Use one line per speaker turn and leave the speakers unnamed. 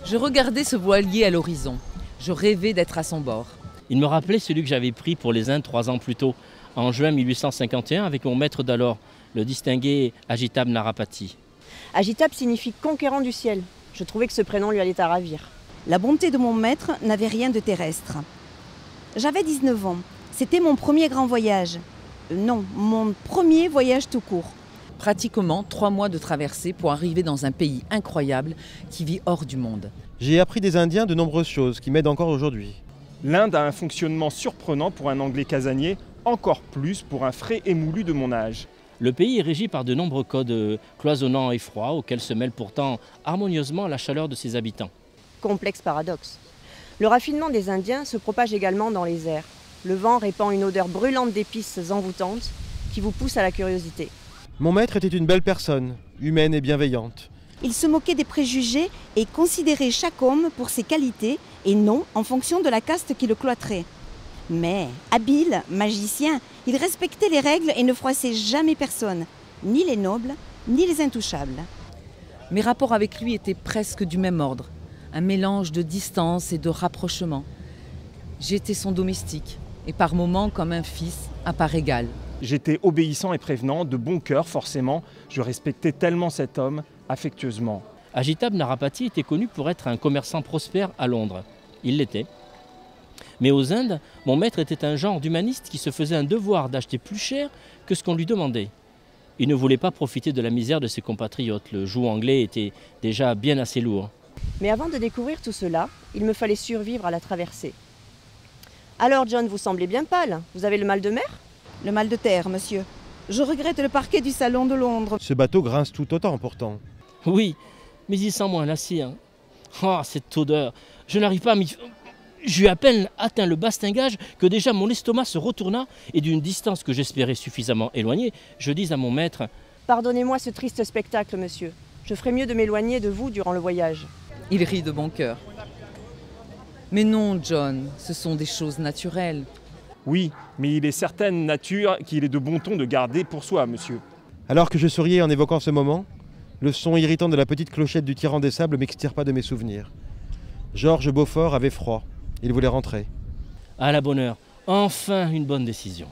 Je regardais ce voilier à l'horizon. Je rêvais d'être à son bord.
Il me rappelait celui que j'avais pris pour les Indes 3 ans plus tôt, en juin 1851, avec mon maître d'alors, le distingué Ajitab Narapati.
Ajitab signifie conquérant du ciel. Je trouvais que ce prénom lui allait à ravir.
La bonté de mon maître n'avait rien de terrestre. J'avais 19 ans. C'était mon premier grand voyage. Non, mon premier voyage tout court.
Pratiquement 3 mois de traversée pour arriver dans un pays incroyable qui vit hors du monde.
J'ai appris des Indiens de nombreuses choses qui m'aident encore aujourd'hui.
L'Inde a un fonctionnement surprenant pour un Anglais casanier, encore plus pour un frais émoulu de mon âge.
Le pays est régi par de nombreux codes cloisonnants et froids, auxquels se mêle pourtant harmonieusement la chaleur de ses habitants.
Complexe paradoxe. Le raffinement des Indiens se propage également dans les airs. Le vent répand une odeur brûlante d'épices envoûtantes qui vous pousse à la curiosité.
Mon maître était une belle personne, humaine et bienveillante.
Il se moquait des préjugés et considérait chaque homme pour ses qualités et non en fonction de la caste qui le cloîtrait. Mais, habile, magicien, il respectait les règles et ne froissait jamais personne, ni les nobles, ni les intouchables.
Mes rapports avec lui étaient presque du même ordre, un mélange de distance et de rapprochement. J'étais son domestique, et par moments comme un fils à part égale.
J'étais obéissant et prévenant, de bon cœur forcément. Je respectais tellement cet homme, affectueusement.
Ajitab Narapati était connu pour être un commerçant prospère à Londres. Il l'était. Mais aux Indes, mon maître était un genre d'humaniste qui se faisait un devoir d'acheter plus cher que ce qu'on lui demandait. Il ne voulait pas profiter de la misère de ses compatriotes. Le joug anglais était déjà bien assez lourd.
Mais avant de découvrir tout cela, il me fallait survivre à la traversée. Alors John, vous semblez bien pâle. Vous avez le mal de mer ?
Le mal de terre, monsieur. Je regrette le parquet du salon de Londres.
Ce bateau grince tout autant pourtant.
Oui, mais il sent moins la cire. Oh, cette odeur. Je n'arrive pas à m'y... J'eus à peine atteint le bastingage que déjà mon estomac se retourna et d'une distance que j'espérais suffisamment éloignée, je dis à mon maître «
Pardonnez-moi ce triste spectacle, monsieur. Je ferais mieux de m'éloigner de vous durant le voyage. »
Il rit de bon cœur. Mais non, John, ce sont des choses naturelles.
Oui, mais il est certaine nature qu'il est de bon ton de garder pour soi, monsieur.
Alors que je souriais en évoquant ce moment, le son irritant de la petite clochette du tyran des sables m'extirpa de mes souvenirs. Georges Beaufort avait froid. Il voulait rentrer.
« À la bonne heure, enfin une bonne décision. »